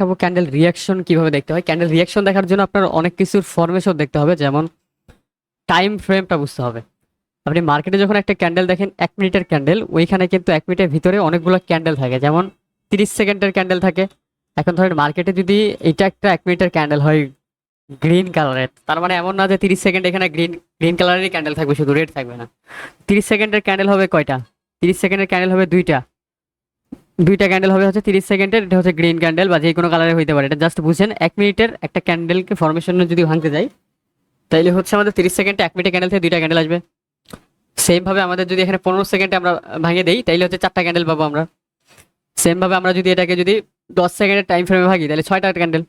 দেখাবো candle reaction কিভাবে দেখতে হয়। ক্যান্ডেল রিয়াকশন দেখার জন্য আপনার অনেক কিছুর ফরমেশন দেখতে হবে, যেমন টাইম ফ্রেমটা বুঝতে হবে। আপনি মার্কেটে যখন একটা ক্যান্ডেল দেখেন 1 মিনিটের ক্যান্ডেল, ওইখানে কিন্তু 1 মিনিটের ভিতরে অনেকগুলো ক্যান্ডেল থাকে, যেমন 30 সেকেন্ডের ক্যান্ডেল থাকে। এখন ধরেন মার্কেটে যদি এটা একটা 1 মিনিটের ক্যান্ডেল হয় গ্রিন কালারের, তার মানে এমন না যে 30 সেকেন্ড এখানে গ্রিন গ্রিন কালারেরই ক্যান্ডেল থাকবে, শুধু রেড থাকবে না। 30 সেকেন্ডের ক্যান্ডেল হবে কয়টা? 30 সেকেন্ডের ক্যান্ডেল হবে দুইটা। দুইটা ক্যান্ডেল হবে হচ্ছে 30 সেকেন্ডের, এটা হচ্ছে গ্রিন ক্যান্ডেল বা যে কোনো কালারের হইতে পারে। এটা জাস্ট বুঝেন 1 মিনিটের একটা ক্যান্ডেলকে ফরমেশনে যদি ভাঙতে যাই, তাইলে হচ্ছে আমাদের 30 সেকেন্ডে 1 মিনিটের ক্যান্ডেল থেকে দুইটা ক্যান্ডেল আসবে। সেম ভাবে আমাদের যদি এখানে 15 সেকেন্ডে আমরা ভাঙে দেই, তাইলে হচ্ছে 4টা ক্যান্ডেল পাবো আমরা। সেম ভাবে আমরা যদি এটাকে যদি 10 সেকেন্ডের টাইম ফ্রেমে ভাগি, তাহলে 6টা ক্যান্ডেল।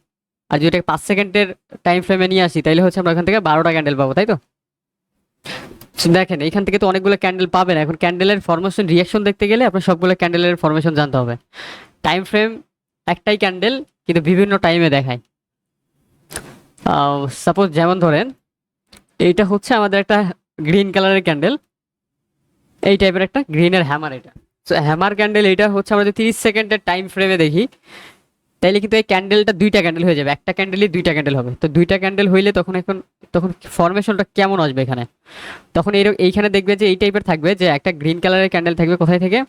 আর যদি এটাকে 5 সেকেন্ডের টাইম ফ্রেমে নিয়ে আসি, তাইলে হচ্ছে আমরা এখান থেকে 12টা ক্যান্ডেল পাবো, তাই তো? So দেখেন এখান থেকে তো অনেকগুলো ক্যান্ডেল পাবেন। এখন ক্যান্ডেলের ফরমেশন রিয়াকশন দেখতে গেলে আপনার সবগুলো ক্যান্ডেলের ফরমেশন জানতে হবে। টাইম ফ্রেম একটাই ক্যান্ডেল, কিন্তু বিভিন্ন টাইমে দেখায়। সাপোজ যেমন ধরেন এইটা হচ্ছে আমাদের একটা গ্রিন কালারের ক্যান্ডেল, এই টাইপের একটা গ্রিনের হ্যামার এটা। সো হ্যামার ক্যান্ডেল এটা হচ্ছে আমরা যদি 30 সেকেন্ডের টাইম ফ্রেমে দেখি, তাইলে কিন্তু এই ক্যান্ডেলটা দুইটা ক্যান্ডেল হয়ে যাবে, একটা ক্যান্ডেলই দুইটা ক্যান্ডেল হবে। তো দুইটা ক্যান্ডেল হইলে তখন ফরমেশনটা কেমন আসবে এখানে? তখন এইখানে দেখবে যে এই টাইপের থাকবে, যে একটা গ্রিন কালারের ক্যান্ডেল থাকবে কোথায় থেকে,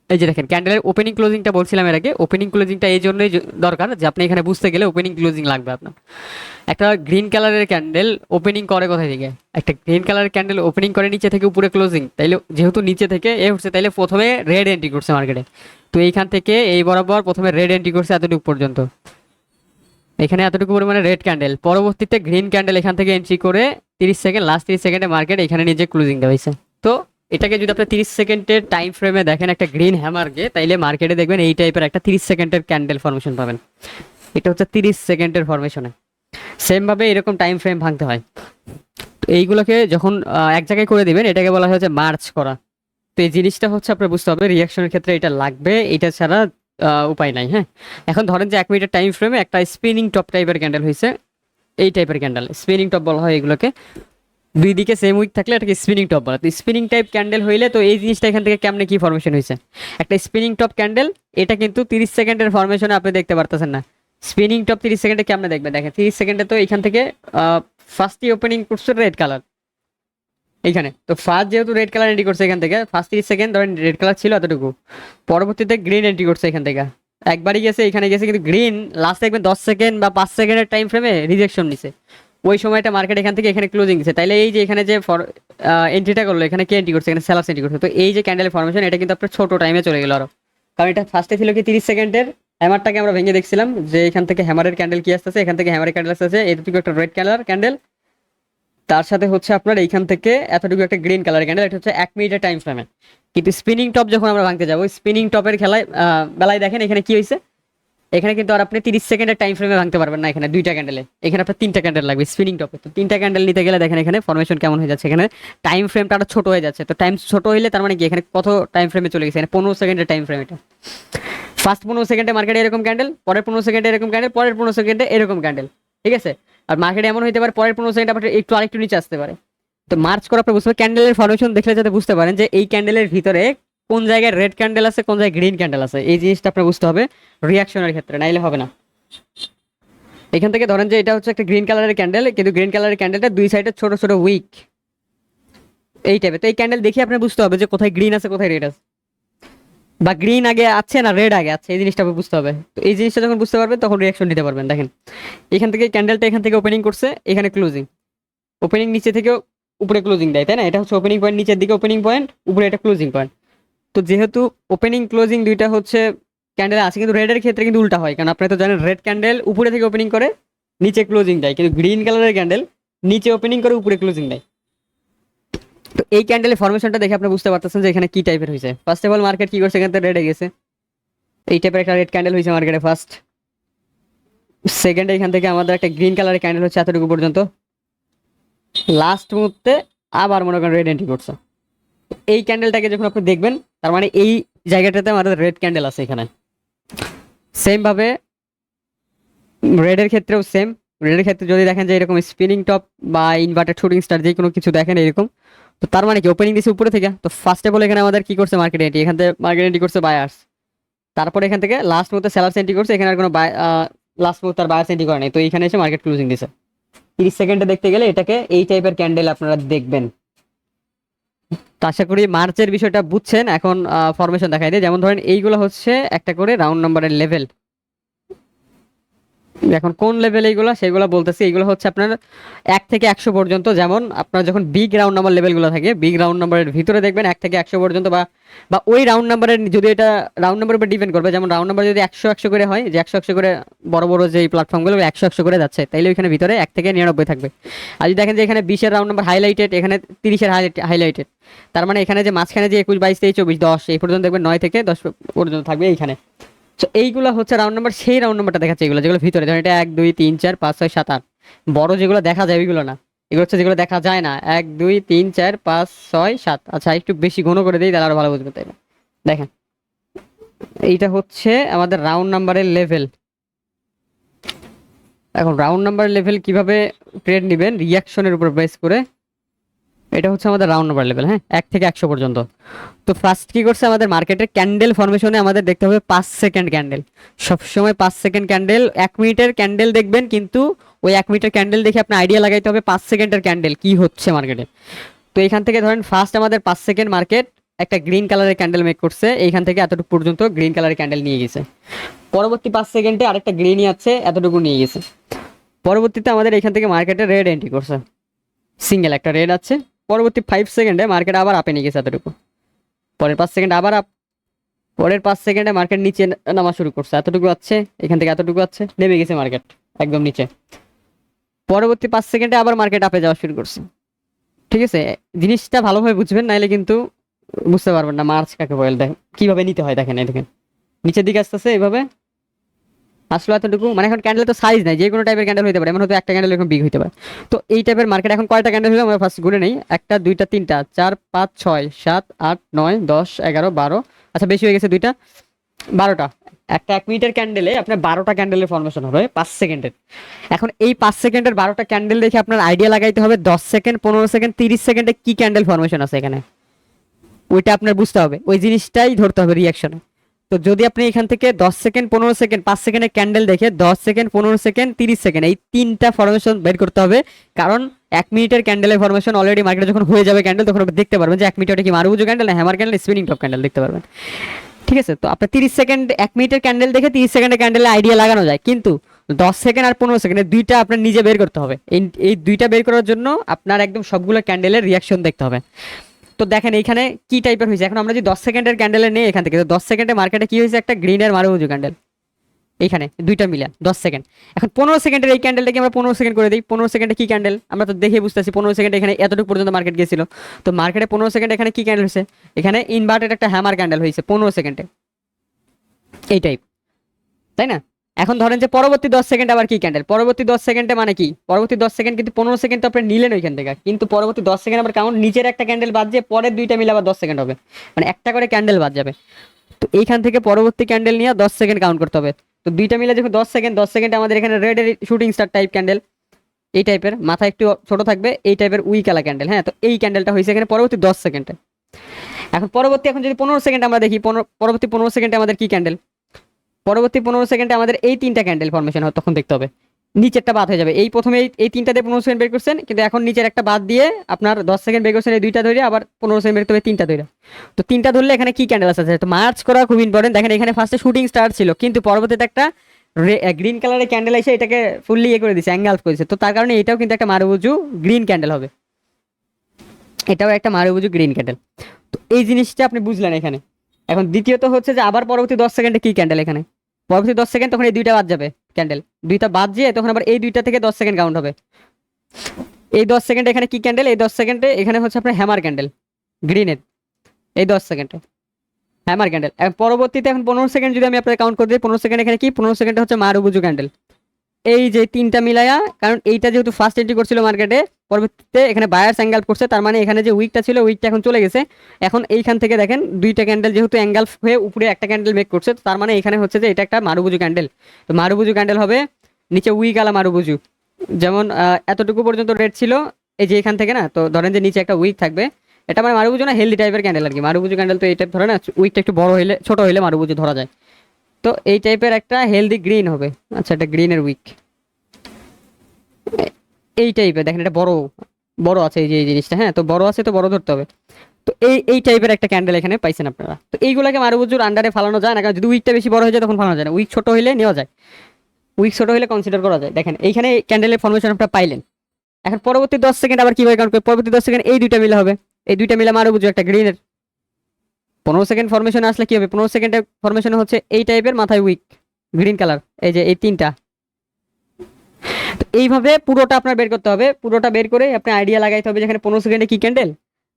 এই যে দেখেন ক্যান্ডেলের ওপেনিং ক্লোজিংটা বলছিলাম এর আগে। ওপেনিং ক্লোজিংটা এই জন্যই দরকার যে আপনি এখানে বুঝতে গেলে ওপেনিং ক্লোজিং লাগবে আপনার। একটা গ্রিন কালারের ক্যান্ডেল ওপেনিং করে কোথায় থেকে? একটা গ্রিন কালারের ক্যান্ডেল ওপেনিং করে নিচে থেকে উপরে ক্লোজিং, তাইলে যেহেতু নিচে থেকে এ হচ্ছে, তাইলে প্রথমে রেড এন্ট্রি করছে মার্কেটে। তো এইখান থেকে এই বরাবর প্রথমে রেড এন্ট্রি করছে এতটুকু পর্যন্ত, এখানে এতটুকু পরিমাণে রেড ক্যান্ডেল, পরবর্তীতে গ্রিন ক্যান্ডেল এখান থেকে এন্ট্রি করে 30 সেকেন্ড, লাস্ট 30 সেকেন্ডে মার্কেট এখানে নিজে ক্লোজিং দেওয়া হয়েছে। তো এটাকে যদি আপনি 30 সেকেন্ডের টাইম ফ্রেমে দেখেন একটা গ্রিন হ্যামারকে, তাইলে মার্কেটে দেখবেন এই টাইপের একটা 30 সেকেন্ডের ক্যান্ডেল ফরমেশন পাবেন। এটা হচ্ছে 30 সেকেন্ডের ফরমেশনে। সেম ভাবে এরকম টাইম ফ্রেম ভাঙতে হয়। তো এইগুলোকে যখন এক জায়গায় করে দিবেন, এটাকে বলা হয় হচ্ছে মার্চ করা। তো এই জিনিসটা হচ্ছে আপনার বুঝতে হবে, রিয়াকশনের ক্ষেত্রে এটা লাগবে, এটা ছাড়া উপায় নাই। হ্যাঁ, এখন ধরেন যে 1 মিনিটের টাইম ফ্রেমে একটা স্পিনিং টপ টাইপের ক্যান্ডেল হয়েছে, এই টাইপের ক্যান্ডেল স্পিনিং টপ বলা হয় এগুলোকে। দুই দিকে সেম উইক থাকলে এটাকে স্পিনিং টপ বলা। তো স্পিনিং টাইপ ক্যান্ডেল হইলে তো এই জিনিসটা এখান থেকে কেমনে কি ফরমেশন হয়েছে? একটা স্পিনিং টপ ক্যান্ডেল, এটা কিন্তু 30 সেকেন্ডের ফরমেশনে আপনি দেখতে পারতেছেন না। স্পিনিং টপ 30 সেকেন্ডে কেমনে দেখবেন? দেখেন 30 সেকেন্ডে তো এখান থেকে ফার্স্টই ওপেনিং করছে রেড কালার এইখানে। তো ফার্স্ট যেহেতু রেড কালার এন্ট্রি করছে এখান থেকে, ফার্স্ট 30 সেকেন্ড ধরেন রেড কালার ছিল এতটুকু, পরবর্তীতে গ্রিন এন্ট্রি করছে এখান থেকে, একবারই গেছে এখানে গেছে, কিন্তু গ্রিন লাস্ট দেখবেন 10 সেকেন্ড বা 5 সেকেন্ডের টাইম ফ্রেমে রিজেকশন নিছে। ওই সময়টা মার্কেট এখান থেকে এখানে ক্লোজিং দিচ্ছে, তাইলে এই যে এখানে যে এন্ট্রিটা করলো, এখানে কে এন্ট্রি করছে? এখানে সেলার্স এন্ট্রি করছে। তো এই যে ক্যান্ডেলের ফরমেশন, এটা কিন্তু আপনার ছোট টাইমে চলে গেল আরো, কারণ এটা ফার্স্টে ছিল কি 30 সেকেন্ডের হ্যামারটাকে আমরা ভেঙে দেখছিলাম যে এখান থেকে হ্যামারের ক্যান্ডেল কি আসতেছে, এখান থেকে হ্যামারের ক্যান্ডেল আসতেছে, এটুকু একটা রেড কালার ক্যান্ডেল, তার সাথে হচ্ছে আপনার এইখান থেকে এতটুকু একটা গ্রিন কালার ক্যান্ডেল। এটা হচ্ছে 1 মিনিটের টাইম ফ্রেমে। কিন্তু স্পিনিং টপ যখন আমরা ভাঙতে যাবো, স্পিনিং টপের খেলায় বেলায় দেখেন এখানে কি হয়েছে, এখানে কিন্তু আর আপনি 30 সেকেন্ডের টাইম ফ্রেমে ভাঙতে পারবেন না, এখানে দুইটা ক্যান্ডেলে, এখানে আপনার 3টা ক্যান্ডেল লাগবে স্পিনিং টপে। তো 3টা ক্যান্ডেল নিতে গেলে দেখেন এখানে ফরমেশন কেমন হয়ে যাচ্ছে, এখানে টাইম ফ্রেমটা আরো ছোট হয়ে যাচ্ছে। তো টাইম ছোট হইলে তার মানে কি এখানে কত টাইম ফ্রেমে চলে গেছে? এখানে 15 সেকেন্ডের টাইম ফ্রেম। এটা ফার্স্ট 15 সেকেন্ডে মার্কেটে এরকম ক্যান্ডেল, পরের 15 সেকেন্ডে এরকম ক্যান্ডেল, পরের 15 সেকেন্ডে এরকম ক্যান্ডেল, ঠিক আছে? আর মার্কেটে এমন হইতে পারে পরের 15 সেকেন্ড আবার একটু আরেকটু নিচে আসতে পারে। তো মার্চ করা আপনি বুঝতে পারেন, ক্যান্ডেলের ফরমেশন দেখলে যাতে বুঝতে পারেন যে এই ক্যান্ডেলের ভিতরে কোন জায়গায় রেড ক্যান্ডেল আছে, কোন জায়গায় গ্রিন ক্যান্ডেল আছে, এই জিনিসটা আপনার বুঝতে হবে রিয়াকশনের ক্ষেত্রে, নাইলে হবে না। এখান থেকে ধরেন যে এটা হচ্ছে একটা গ্রিন কালারের ক্যান্ডেল, কিন্তু গ্রিন কালারের ক্যান্ডেলটা দুই সাইডে ছোট ছোট উইক এই টাইপের। তো এই ক্যান্ডেল দেখে আপনার বুঝতে হবে যে কোথায় গ্রিন আছে কোথায় রেড আছে, বা গ্রিন আগে আছে না রেড আগে আছে, এই জিনিসটা বুঝতে হবে। তো এই জিনিসটা যখন বুঝতে পারবেন তখন রিয়াকশন দিতে পারবেন। দেখেন এখান থেকে ক্যান্ডেলটা এখান থেকে ওপেনিং করছে, এখানে ক্লোজিং, ওপেনিং নিচে থেকেও উপরে ক্লোজিং দেয়, তাই না? এটা হচ্ছে ওপেনিং পয়েন্ট, নিচের দিকে ওপেনিং পয়েন্ট, উপরে এটা ক্লোজিং পয়েন্ট। তো যেহেতু ওপেনিং ক্লোজিং দুইটা হচ্ছে ক্যান্ডেল আছে, কিন্তু রেডের ক্ষেত্রে কিন্তু উল্টা হয়, কারণ আপনি তো জানেন রেড ক্যান্ডেল উপরে থেকে ওপেনিং করে নিচে ক্লোজিং দেয়, কিন্তু গ্রিন কালারের ক্যান্ডেল নিচে ওপেনিং করে উপরে ক্লোজিং দেয়। তো এই ক্যান্ডেলের ফরমেশনটা দেখে আপনি বুঝতে পারতেছেন যে এখানে কি টাইপের হয়েছে। ফার্স্ট অফ অল মার্কেট কি করছে, এখান থেকে রেডে গেছে, এই টাইপের একটা রেড ক্যান্ডেল হয়েছে মার্কেটে ফার্স্ট। সেকেন্ডে এখান থেকে আমাদের একটা গ্রিন কালারের ক্যান্ডেল হচ্ছে এতটুকু পর্যন্ত, লাস্ট মুহূর্তে আবার মনে করেন রেড এন্ট্রি করছে। এই ক্যান্ডেলটাকে যখন আপনি দেখবেন, তার মানে এই জায়গাটাতে আমাদের রেড ক্যান্ডেল আছে এখানে। সেম ভাবে রেডের ক্ষেত্রেও সেম, রেডের ক্ষেত্রে যদি দেখেন যে এরকম স্পিনিং টপ বা ইনভার্টেড শুটিং স্টার যে কোনো কিছু দেখেন এরকম, তো তার মানে কি ওপেনিং দিচ্ছে উপরে থেকে। তো ফার্স্ট অফ অল এখানে আমাদের কি করছে মার্কেট এন্ট্রি, এখান থেকে মার্কেট এন্ট্রি করছে বায়ার্স, তারপরে এখান থেকে লাস্ট মুহূর্তে সেলার সেন্ট্রি করছে, এখানে আর কোনো লাস্ট মুহূর্তে আর বায়ার সেন্ট্রি করে নাই, তো এইখানে এসে মার্কেট ক্লোজিং দিছে। 30 সেকেন্ডে দেখতে গেলে এটাকে এই টাইপের ক্যান্ডেল আপনারা দেখবেন। তো আশা করি মার্চের বিষয়টা বুঝছেন। এখন ফরমেশন দেখাই দিই, যেমন ধরেন এইগুলো হচ্ছে একটা করে রাউন্ড নাম্বারের লেভেল। এখন কোন লেভেল এইগুলো সেগুলো বলতেছি, এইগুলো হচ্ছে আপনার 1 থেকে 100 পর্যন্ত। যেমন আপনার যখন বিগ রাউন্ড নাম্বার লেভেলগুলো থাকে, বিগ রাউন্ড নাম্বারের ভিতরে দেখবেন 1 থেকে 100 পর্যন্ত, বা বা ওই রাউন্ড নাম্বারের, যদি এটা রাউন্ড নাম্বারের উপর ডিপেন্ড করবে, যেমন রাউন্ড নাম্বার যদি 100 করে হয়, যে 100 করে বড় বড় যে প্ল্যাটফর্মগুলো 100 করে যাচ্ছে, তাইলে ওইখানে ভিতরে 1 থেকে 99 থাকবে। আর যদি দেখেন যে এখানে 20-এর রাউন্ড নাম্বার হাইলাইটেড, এখানে 30-এর হাইলাইটেড, তার মানে এখানে যে মাঝখানে যে 21, 22, 23, 24, 10 এই পর্যন্ত দেখবেন 9 থেকে 10 পর্যন্ত থাকবে এইখানে। তো এইগুলো হচ্ছে রাউন্ড নাম্বার, সেই রাউন্ড নাম্বারটা দেখাচ্ছে এগুলো, যেগুলো ভিতরে, ধরেন এটা 1, 2, 3, 4, 5, 6, 7, 8 বড় যেগুলো দেখা যায় ওইগুলো না, এগুলো হচ্ছে যেগুলো দেখা যায় না, 1, 2, 3, 4, 5, 6, 7। আচ্ছা একটু বেশি ঘন করে দিই তাহলে আরো ভালো বুঝবে, তাই না? দেখেন এইটা হচ্ছে আমাদের রাউন্ড নাম্বারের লেভেল। এখন রাউন্ড নাম্বার লেভেল কিভাবে ট্রেড নেবেন, রিয়াকশনের উপর বেস করে। এটা হচ্ছে আমাদের রাউন্ড নাম্বার লেভেল, হ্যাঁ, 1 থেকে 100 পর্যন্ত। তো ফার্স্ট কি করছে আমাদের মার্কেটের ক্যান্ডেল ফরমেশনে আমাদের দেখতে হবে 5 সেকেন্ড ক্যান্ডেল। সবসময় 5 সেকেন্ড ক্যান্ডেল, 1 মিনিটের ক্যান্ডেল দেখবেন, কিন্তু ওই 1 মিনিটের ক্যান্ডেল দেখে আপনি আইডিয়া লাগাইতে হবে 5 সেকেন্ডের ক্যান্ডেল কি হচ্ছে মার্কেটে। তো এখান থেকে ধরেন ফার্স্ট আমাদের 5 সেকেন্ড মার্কেট একটা গ্রিন কালারের ক্যান্ডেল মেক করছে, এইখান থেকে এতটুকু পর্যন্ত গ্রিন কালারের ক্যান্ডেল নিয়ে গেছে। পরবর্তী 5 সেকেন্ডে আরেকটা গ্রিনই আছে, এতটুকু নিয়ে গেছে। পরবর্তীতে আমাদের এখান থেকে মার্কেটে রেড এন্ট্রি করছে, সিঙ্গেল একটা রেড আছে। পরবর্তী 5 সেকেন্ডে মার্কেট আবার আপে নিয়ে গেছে এতটুকু। পরের 5 সেকেন্ড আবার আপ। পরের 5 সেকেন্ডে মার্কেট নিচে নামা শুরু করছে, এতটুকু আছে, এখান থেকে এতটুকু আছে, নেমে গেছে মার্কেট একদম নিচে। পরবর্তী 5 সেকেন্ডে আবার মার্কেট আপে যাওয়া শুরু করছে। ঠিক আছে, জিনিসটা ভালোভাবে বুঝবেন, নাইলে কিন্তু বুঝতে পারবেন না মার্চ কাকে বলে, দেখেন কিভাবে নিতে হয়। দেখেন এই দেখেন নিচের দিকে আসতেছে এইভাবে, আসলে এতটুকু, মানে এখন ক্যান্ডেল তো সাইজ নাই, যে কোনো টাইপের ক্যান্ডেল হতে পারে, এমন হয়তো একটা ক্যান্ডেল এরকম বিগ হতে পারে। তো এই টাইপের মার্কেট এখন কয়টা ক্যান্ডেল হলো আমরা ফার্স্ট গুনে নেই, 1টা 2টা 3টা 4 5 6 7 8 9 10 11 12, আচ্ছা বেশি হয়ে গেছে 2টা, 12টা। একটা 1 মিনিটের ক্যান্ডেলে আপনার 12টা ক্যান্ডেলের ফরমেশন হবে 5 সেকেন্ডের। এখন এই 5 সেকেন্ডের 12টা ক্যান্ডেল দেখে আপনার আইডিয়া লাগাইতে হবে 10 সেকেন্ড 15 সেকেন্ড 30 সেকেন্ডে কি ক্যান্ডেল ফরমেশন আছে এখানে, ওইটা আপনার বুঝতে হবে, ওই জিনিসটাই ধরতে হবে রিয়াকশনে। তো যদি আপনি এখান থেকে 10 সেকেন্ড 15 সেকেন্ড 5 সেকেন্ডের ক্যান্ডেল দেখে 10 সেকেন্ড 15 সেকেন্ড 30 সেকেন্ড এই তিনটা ফরমেশন বের করতে হবে, কারণ 1 মিনিটের ক্যান্ডেলের ফরমেশন অলরেডি মার্কেটে যখন হয়ে যাবে ক্যান্ডেল, তখন আপনি দেখতে পারবেন যে 1 মিনিটে ওটা কি মারুবুজু ক্যান্ডেল না hammer candle spinning top candle দেখতে পারবেন। ঠিক আছে, তো আপনার 30 সেকেন্ড 1 মিনিটের ক্যান্ডেল দেখে 30 সেকেন্ডের ক্যান্ডেলে আইডিয়া লাগানো যায়, কিন্তু 10 সেকেন্ড আর 15 সেকেন্ডের দুইটা আপনার নিজে বের করতে হবে। এই দুইটা বের করার জন্য আপনার একদম সবগুলো ক্যান্ডেলের রিয়াকশন দেখতে হবে। তো দেখেন এইখানে কি টাইপের হয়েছে, এখন আমরা যদি 10 সেকেন্ডের ক্যান্ডেলে নেই এখান থেকে, তো 10 সেকেন্ডে মার্কেটে কি হয়েছে, একটা গ্রিনের মারুবুজু ক্যান্ডেল এইখানে দুইটা মিলে 10 সেকেন্ড। এখন 15 সেকেন্ডের এই ক্যান্ডেলটাকে আমরা 15 সেকেন্ড করে দিই, 15 সেকেন্ডে কি ক্যান্ডেল আমরা তো দেখে বুঝতেছি, 15 সেকেন্ড এখানে এতটুকু পর্যন্ত মার্কেট গিয়েছিল, তো মার্কেটে 15 সেকেন্ড এখানে কি ক্যান্ডেল হয়েছে, এখানে ইনভার্টেড একটা হ্যামার ক্যান্ডেল হয়েছে 15 সেকেন্ডে এই টাইপ, তাই না? এখন ধরেন যে পরবর্তী 10 সেকেন্ড আবার কি ক্যান্ডেল, পরবর্তী 10 সেকেন্ডে মানে কি, পরবর্তী 10 সেকেন্ড কিন্তু 15 সেকেন্ড তো আপনি নিলেন ওইখান থেকে, কিন্তু পরবর্তী 10 সেকেন্ড আবার কাউন্ট নিচের একটা ক্যান্ডেল বাদ দিয়ে পরের দুইটা মিলে আবার 10 সেকেন্ড হবে, মানে একটা করে ক্যান্ডেল বাদ যাবে। তো এইখান থেকে পরবর্তী ক্যান্ডেল নিয়ে 10 সেকেন্ড কাউন্ট করতে হবে। তো দুইটা মিলে যখন 10 সেকেন্ড, 10 সেকেন্ডে আমাদের এখানে রেড এর শুটিং স্টার টাইপ ক্যান্ডেল, এই টাইপের মাথা একটু ছোট থাকবে, এই টাইপের উইকালা ক্যান্ডেল, হ্যাঁ, তো এই ক্যান্ডেলটা হয়েছে এখানে পরবর্তী 10 সেকেন্ডে। এখন যদি 15 সেকেন্ড আমরা দেখি, পরবর্তী 15 সেকেন্ডে আমাদের কি ক্যান্ডেল, পরবর্তী 15 সেকেন্ডে আমাদের এই তিনটা ক্যান্ডেল ফরমেশন হয়, তখন দেখতে হবে নিচেরটা বাদ হয়ে যাবে। এই প্রথমে এই তিনটা দিয়ে 15 সেকেন্ড বের করছেন, কিন্তু এখন নিচের একটা বাদ দিয়ে আপনার 10 সেকেন্ড বের করছেন, এই দুইটা ধরে আবার 15 সেকেন্ড বের করতে হবে তিনটা ধরে। তো তিনটা ধরলে এখানে কি ক্যান্ডেল আছে, তো মার্চ করা খুব ইম্পর্টেন্ট। দেখেন এখানে ফার্স্টে শুটিং স্টার ছিল, কিন্তু পরবর্তীতে একটা গ্রিন কালারের ক্যান্ডেল এসে এটাকে ফুললি ইয়ে করে দিচ্ছে, অ্যাঙ্গেল করেছে, তো তার কারণে এটাও কিন্তু একটা মারুবুজু গ্রিন ক্যান্ডেল হবে, এটাও একটা মারুবুজু গ্রিন ক্যান্ডেল। তো এই জিনিসটা আপনি বুঝলেন এখানে। এখন দ্বিতীয়ত হচ্ছে যে আবার পরবর্তী 10 সেকেন্ডে কি ক্যান্ডেল, এখানে পরবর্তী 10 সেকেন্ড তখন এই দুইটা বাদ যাবে ক্যান্ডেল, দুইটা বাদ দিয়ে তখন আবার এই দুইটা থেকে 10 সেকেন্ড কাউন্ট হবে। এই 10 সেকেন্ডে এখানে কি ক্যান্ডেল, এই 10 সেকেন্ডে এখানে হচ্ছে আপনার হ্যামার ক্যান্ডেল গ্রিনের, এই 10 সেকেন্ডে হ্যামার ক্যান্ডেল। পরবর্তীতে এখন 15 সেকেন্ড যদি আমি আপনাকে কাউন্ট করে দিই, 15 সেকেন্ড এখানে কি, 15 সেকেন্ডে হচ্ছে মারুবুজু ক্যান্ডেল, এই যে তিনটা মিলায়া, কারণ এইটা যেহেতু ফার্স্ট এন্ট্রি করছিল মার্কেটে, পরবর্তীতে এখানে বায়ার্স অ্যাঙ্গেল করছে, তার মানে এখানে যে উইকটা ছিল উইকটা এখন চলে গেছে। এখন এইখান থেকে দেখেন দুইটা ক্যান্ডেল যেহেতু অ্যাঙ্গেল হয়ে উপরে একটা ক্যান্ডেল মেক করছে, তো তার মানে এখানে হচ্ছে যে এটা একটা মারুবুজু ক্যান্ডেল। তো মারুবুজু ক্যান্ডেল হবে নিচে উইক আলা মারুবুজু, যেমন এতটুকু পর্যন্ত রেড ছিল এই যে এখান থেকে না, তো ধরেন যে নিচে একটা উইক থাকবে, এটা মানে মারুবুজু না হেলদি টাইপের ক্যান্ডেল আর কি, মারুবুজু ক্যান্ডেল তো এই টাইপ ধরে না, উইকটা একটু বড় হইলে ছোট হইলে মারুবুজু ধরা যায়, তো এই টাইপের একটা হেলদি গ্রিন হবে। আচ্ছা, এটা গ্রিনের উইক এই টাইপের, দেখেন এটা বড় বড় আছে, এই যে এই জিনিসটা, হ্যাঁ তো বড় আছে তো বড় ধরতে হবে। তো এই টাইপের একটা ক্যান্ডেল এখানে পাইছেন আপনারা। তো এইগুলোকে মারুবুজুর আন্ডারে ফালানো যায় না, কারণ যদি উইকটা বেশি বড় হয়ে যায় তখন ফালানো যায় না, উইক ছোট হইলে নেওয়া যায়, উইক ছোট হলে কনসিডার করা যায়। দেখেন এইখানে ক্যান্ডেলের ফরমেশন আপনারা পাইলেন। এখন পরবর্তী 10 সেকেন্ড আবার কিভাবে কাউন্ট করবে, পরবর্তী 10 সেকেন্ড এই দুইটা মিলে হবে, এই দুইটা মিলে মারুবুজু একটা গ্রিনের 15 সেকেন্ড ফরমেশন আসলে কি হবে, 15 সেকেন্ডের ফরমেশন হচ্ছে এই টাইপের মাথায় উইক গ্রিন কালার, এই যে এই তিনটা। তো এইভাবে পুরোটা আপনার বের করতে হবে, পুরোটা বের করে আপনি আইডিয়া লাগাইতে হবে যেখানে 15 সেকেন্ডে কি ক্যান্ডেল,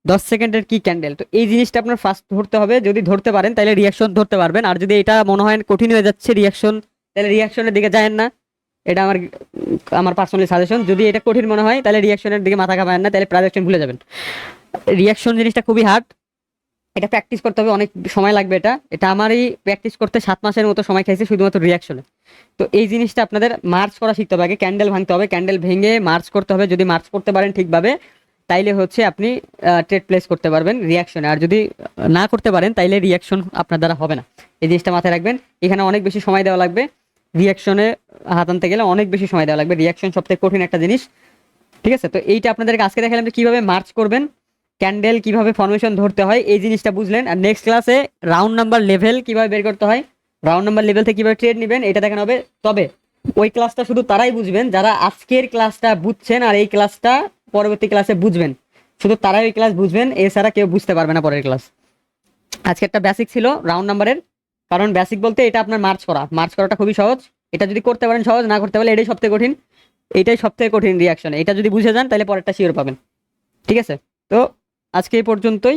10 সেকেন্ডের কি ক্যান্ডেল। তো এই জিনিসটা আপনার ফার্স্ট ধরতে হবে, যদি ধরতে পারেন তাহলে রিয়াকশন ধরতে পারবেন, আর যদি এটা মনে হয় কঠিন হয়ে যাচ্ছে রিয়াকশন, তাহলে রিয়াকশনের দিকে যায়েন না। এটা আমার আমার পার্সোনালি সাজেশন, যদি এটা কঠিন মনে হয় তাহলে রিয়াকশনের দিকে মাথা ঘামায়েন না, তাহলে প্রাইজেকশন ভুলে যাবেন। রিয়াকশন জিনিসটা খুবই হার্ড, এটা প্র্যাকটিস করতে হবে, অনেক সময় লাগবে। এটা এটা আমারই প্র্যাকটিস করতে 7 মাসের মতো সময় খাইছে শুধুমাত্র রিয়াকশনে। তো এই জিনিসটা আপনাদের মার্চ করা শিখতে হবে, আগে ক্যান্ডেল ভাঙতে হবে, ক্যান্ডেল ভেঙে মার্চ করতে হবে। যদি মার্চ করতে পারেন ঠিকভাবে তাইলে হচ্ছে আপনি ট্রেড প্লেস করতে পারবেন রিয়াকশনে, আর যদি না করতে পারেন তাইলে রিয়াকশন আপনার দ্বারা হবে না। এই জিনিসটা মাথায় রাখবেন, এখানে অনেক বেশি সময় দেওয়া লাগবে, রিয়াকশনে হাত আনতে গেলে অনেক বেশি সময় দেওয়া লাগবে, রিয়াকশন সবথেকে কঠিন একটা জিনিস। ঠিক আছে, তো এইটা আপনাদেরকে আজকে দেখালাম যে কিভাবে মার্চ করবেন, ক্যান্ডেল কিভাবে ফরমেশন ধরতে হয়, এই জিনিসটা বুঝলেন। আর নেক্সট ক্লাসে রাউন্ড নাম্বার লেভেল কিভাবে বের করতে হয়, রাউন্ড নাম্বার লেভেল থেকে কিভাবে ট্রেড নেবেন এটা দেখানো হবে। তবে ওই ক্লাসটা শুধু তারাই বুঝবেন যারা আজকের ক্লাসটা বুঝছেন, আর এই ক্লাসটা পরবর্তী ক্লাসে বুঝবেন, শুধু তারাই ওই ক্লাস বুঝবেন, এছাড়া কেউ বুঝতে পারবে না পরের ক্লাস। আজকে একটা বেসিক ছিল রাউন্ড নাম্বারের, কারণ বেসিক বলতে এটা আপনার মার্চ করা, মার্চ করাটা খুবই সহজ, এটা যদি করতে পারেন সহজ, না করতে পারলে এটাই সবথেকে কঠিন, এটাই সবথেকে কঠিন রিয়াকশন। এটা যদি বুঝে যান তাহলে পরেরটা শিওর পাবেন। ঠিক আছে, তো আজকে এই পর্যন্তই।